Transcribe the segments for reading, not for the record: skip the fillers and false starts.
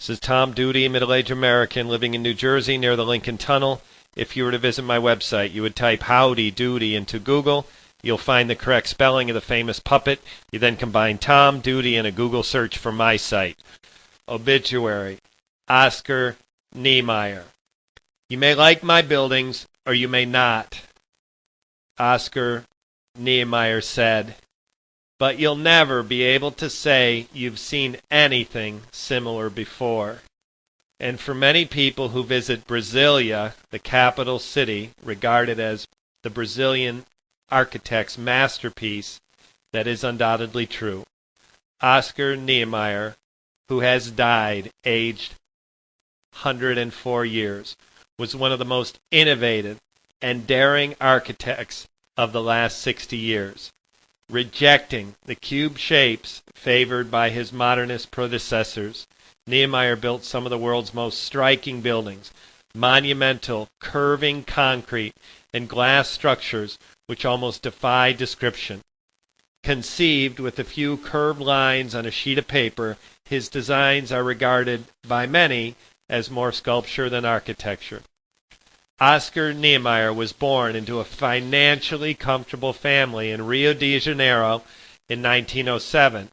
This is Tom Duty, a middle-aged American living in New Jersey near the Lincoln Tunnel. If you were to visit my website, you would type Howdy Doody into Google. You'll find the correct spelling of the famous puppet. You then combine Tom Duty in a Google search for my site. Obituary. Oscar Niemeyer. You may like my buildings, or you may not. Oscar Niemeyer said, but you'll never be able to say you've seen anything similar before. And for many people who visit Brasilia, the capital city, regarded as the Brazilian architect's masterpiece, that is undoubtedly true. Oscar Niemeyer, who has died aged 104 years, was one of the most innovative and daring architects of the last 60 years. Rejecting the cube shapes favored by his modernist predecessors, Niemeyer built some of the world's most striking buildings, monumental, curving concrete and glass structures which almost defy description. Conceived with a few curved lines on a sheet of paper, his designs are regarded by many as more sculpture than architecture. Oscar Niemeyer was born into a financially comfortable family in Rio de Janeiro in 1907.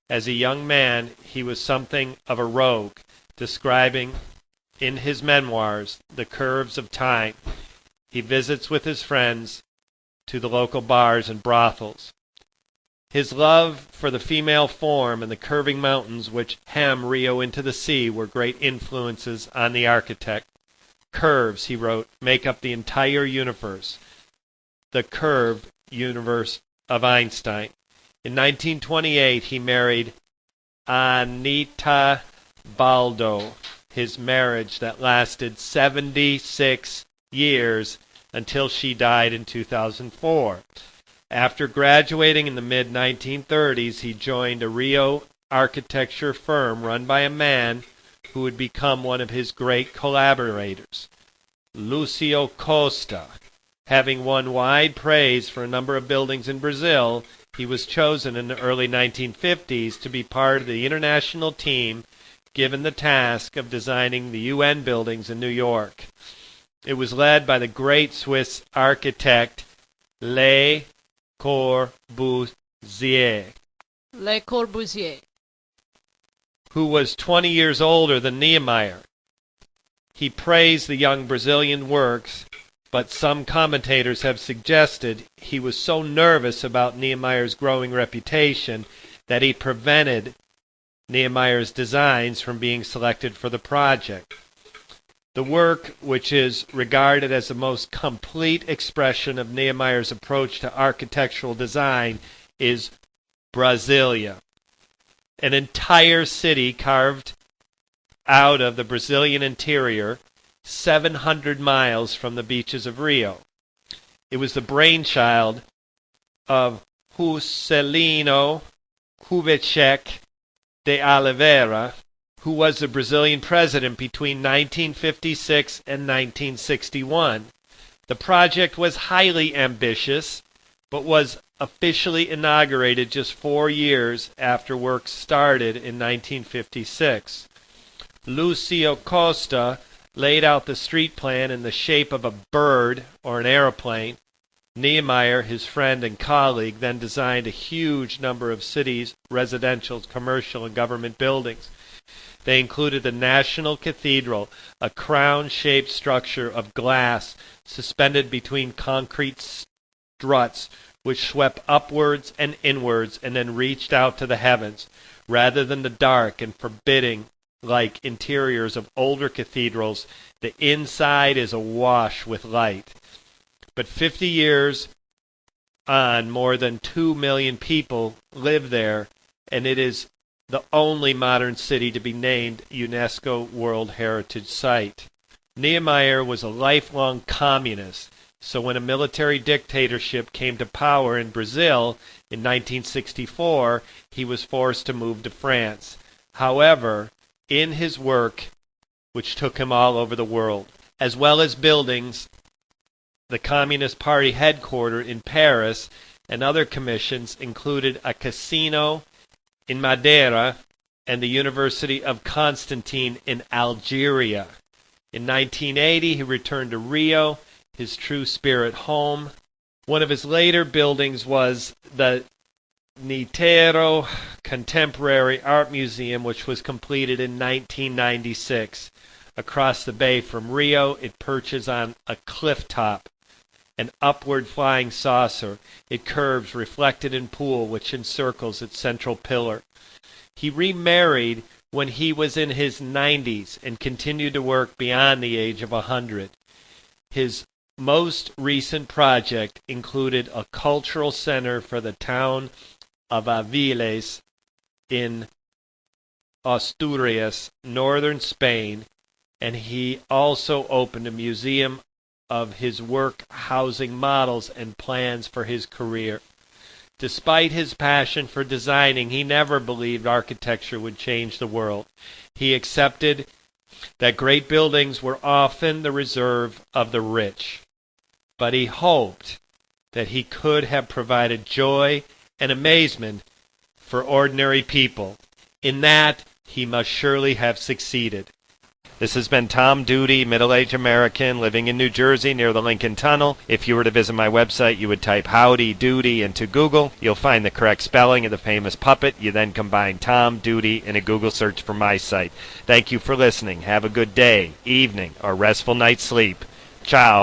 As a young man, he was something of a rogue, describing in his memoirs the curves of time. He visits with his friends to the local bars and brothels. His love for the female form and the curving mountains which hem Rio into the sea were great influences on the architect. Curves, he wrote, make up the entire universe, the curved universe of Einstein. In 1928, he married Anita Baldo, his marriage that lasted 76 years until she died in 2004. After graduating in the mid-1930s, he joined a Rio architecture firm run by a man who would become one of his great collaborators, Lucio Costa. Having won wide praise for a number of buildings in Brazil, he was chosen in the early 1950s to be part of the international team given the task of designing the UN buildings in New York. It was led by the great Swiss architect Le Corbusier. Le Corbusier. Who was 20 years older than Niemeyer. He praised the young Brazilian works, but some commentators have suggested he was so nervous about Niemeyer's growing reputation that he prevented Niemeyer's designs from being selected for the project. The work, which is regarded as the most complete expression of Niemeyer's approach to architectural design, is Brasilia. An entire city carved out of the Brazilian interior, 700 miles from the beaches of Rio. It was the brainchild of Juscelino Kubitschek de Oliveira, who was the Brazilian president between 1956 and 1961. The project was highly ambitious, but was officially inaugurated just 4 years after work started in 1956. Lucio Costa laid out the street plan in the shape of a bird or an aeroplane. Niemeyer, his friend and colleague, then designed a huge number of cities' residential, commercial, and government buildings. They included the National Cathedral, a crown-shaped structure of glass suspended between concrete struts which swept upwards and inwards and then reached out to the heavens, rather than the dark and forbidding like interiors of older cathedrals. The inside is awash with light. But 50 years on, more than 2 million people live there, and it is the only modern city to be named UNESCO World Heritage Site. Niemeyer was a lifelong communist, so when a military dictatorship came to power in Brazil in 1964, he was forced to move to France. However, in his work, which took him all over the world, as well as buildings, the Communist Party headquarters in Paris and other commissions included a casino in Madeira and the University of Constantine in Algeria. In 1980, he returned to Rio, his true spirit home. One of his later buildings was the Niemeyer Contemporary Art Museum, which was completed in 1996. Across the bay from Rio, it perches on a cliff top, an upward flying saucer. It curves, reflected in pool, which encircles its central pillar. He remarried when he was in his 90s and continued to work beyond the age of 100. His most recent project included a cultural center for the town of Aviles in Asturias, northern Spain, and he also opened a museum of his work housing models and plans for his career. Despite his passion for designing, he never believed architecture would change the world. He accepted that great buildings were often the reserve of the rich, but he hoped that he could have provided joy and amazement for ordinary people. In that, he must surely have succeeded. This has been Tom Duty, middle-aged American living in New Jersey near the Lincoln Tunnel. If you were to visit my website, you would type Howdy Doody into Google. You'll find the correct spelling of the famous puppet. You then combine Tom Duty in a Google search for my site. Thank you for listening. Have a good day, evening, or restful night's sleep. Ciao.